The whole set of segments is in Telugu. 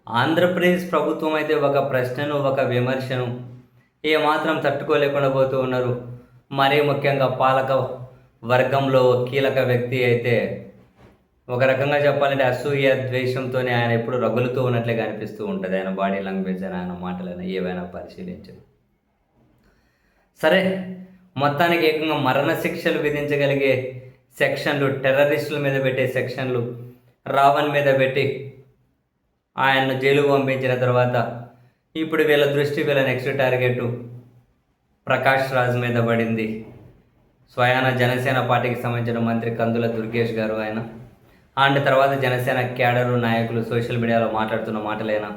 ఆంధ్రప్రదేశ్ ప్రభుత్వం అయితే ఒక ప్రశ్నను, ఒక విమర్శను ఏమాత్రం తట్టుకోలేకుండా పోతూ ఉన్నారు. మరీ ముఖ్యంగా పాలక వర్గంలో ఓ కీలక వ్యక్తి అయితే ఒక రకంగా చెప్పాలంటే అసూయ, ద్వేషంతోనే ఆయన ఎప్పుడు రగులుతూ ఉన్నట్లుగా అనిపిస్తూ ఉంటది. ఆయన బాడీ లాంగ్వేజ్ అయినా, ఆయన మాటలైనా ఏవైనా పరిశీలించి. సరే, మొత్తానికి ఏకంగా మరణ శిక్షలు విధించగలిగే సెక్షన్లు, టెర్రరిస్టుల మీద పెట్టే సెక్షన్లు రావణ్ మీద పెట్టి ఆయన్ను జైలుకు పంపించిన తర్వాత ఇప్పుడు వీళ్ళ నెక్స్ట్ టార్గెట్ ప్రకాష్ రాజ్ మీద పడింది. స్వయాన జనసేన పార్టీకి సంబంధించిన మంత్రి కందుల దుర్గేష్ గారు ఆయన అండ్ తర్వాత జనసేన క్యాడరు నాయకులు సోషల్ మీడియాలో మాట్లాడుతున్న మాటలైనా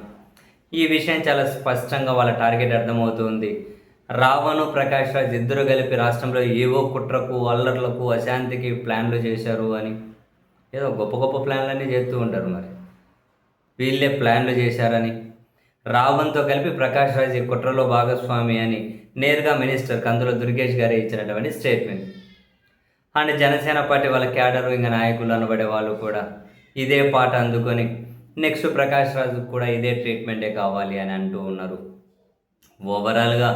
ఈ విషయం చాలా స్పష్టంగా వాళ్ళ టార్గెట్ అర్థమవుతుంది. రావణు, ప్రకాష్ రాజ్ ఇద్దరు కలిపి రాష్ట్రంలో ఏవో కుట్రకు, అల్లర్లకు, అశాంతికి ప్లాన్లు చేశారు అని ఏదో గొప్ప గొప్ప ప్లాన్లన్నీ చేస్తూ ఉంటారు. మరి వీళ్ళే ప్లాన్లు చేశారని, రావణ్తో కలిపి ప్రకాష్ రాజ్ ఈ కుట్రలో భాగస్వామి అని నేరుగా మినిస్టర్ కందుల దుర్గేష్ గారే ఇచ్చినటువంటి స్టేట్మెంట్. అండ్ జనసేన పార్టీ వాళ్ళ క్యాడరు ఇంకా నాయకులు అనబడే వాళ్ళు కూడా ఇదే పాట అందుకొని నెక్స్ట్ ప్రకాష్ రాజు కూడా ఇదే ట్రీట్మెంటే కావాలి అని అంటూ ఉన్నారు. ఓవరాల్గా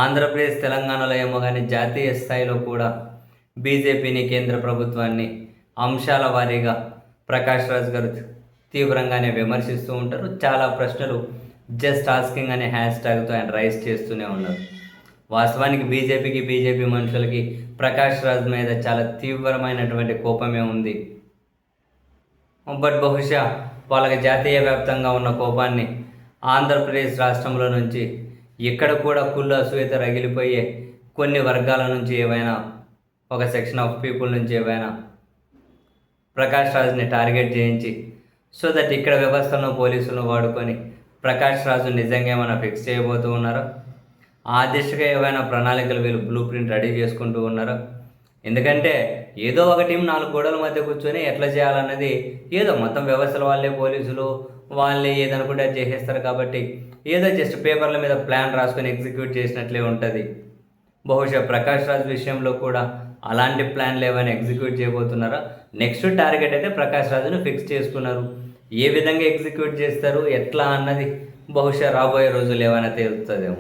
ఆంధ్రప్రదేశ్, తెలంగాణలో ఏమో కానీ జాతీయ స్థాయిలో కూడా బీజేపీని, కేంద్ర ప్రభుత్వాన్ని అంశాల వారీగా ప్రకాష్ రాజ్ గారు తీవ్రంగానే విమర్శిస్తూ ఉంటారు. చాలా ప్రశ్నలు జస్ట్ ఆస్కింగ్ అనే హ్యాష్ ట్యాగ్తో ఆయన రైజ్ చేస్తూనే ఉన్నారు. వాస్తవానికి బీజేపీ మనుషులకి ప్రకాష్ రాజ్ మీద చాలా తీవ్రమైనటువంటి కోపమే ఉంది. బట్ బహుశా వాళ్ళకి జాతీయ వ్యాప్తంగా ఉన్న కోపాన్ని ఆంధ్రప్రదేశ్ రాష్ట్రంలో నుంచి ఇక్కడ కూడా కుళ్ళు అసూయత రగిలిపోయే కొన్ని వర్గాల నుంచి ఏవైనా ఒక సెక్షన్ ఆఫ్ పీపుల్ నుంచి ఏవైనా ప్రకాష్ రాజ్ని టార్గెట్ చేయించి సో దట్ ఇక్కడ వ్యవస్థలను, పోలీసులను వాడుకొని ప్రకాష్ రాజు నిజంగా ఏమైనా ఫిక్స్ చేయబోతూ ఉన్నారా? ఆ దిశగా ఏవైనా ప్రణాళికలు వీళ్ళు బ్లూ ప్రింట్ రెడీ చేసుకుంటూ ఉన్నారా? ఎందుకంటే ఏదో ఒక టీం 4 గోడల మధ్య కూర్చొని ఎట్లా చేయాలన్నది ఏదో మొత్తం వ్యవస్థల వాళ్ళే, పోలీసులు వాళ్ళే ఏదనుకుంటే అది చేసేస్తారు. కాబట్టి ఏదో జస్ట్ పేపర్ల మీద ప్లాన్ రాసుకొని ఎగ్జిక్యూట్ చేసినట్లే ఉంటుంది. బహుశా ప్రకాష్ రాజ్ విషయంలో కూడా అలాంటి ప్లాన్లు ఏమైనా ఎగ్జిక్యూట్ చేయబోతున్నారా? నెక్స్ట్ టార్గెట్ అయితే ప్రకాష్ రాజును ఫిక్స్ చేసుకున్నారు. ఏ విధంగా ఎగ్జిక్యూట్ చేస్తారు, ఎట్లా అన్నది బహుశా రాబోయే రోజులు ఏమైనా తేలుతుందేమో.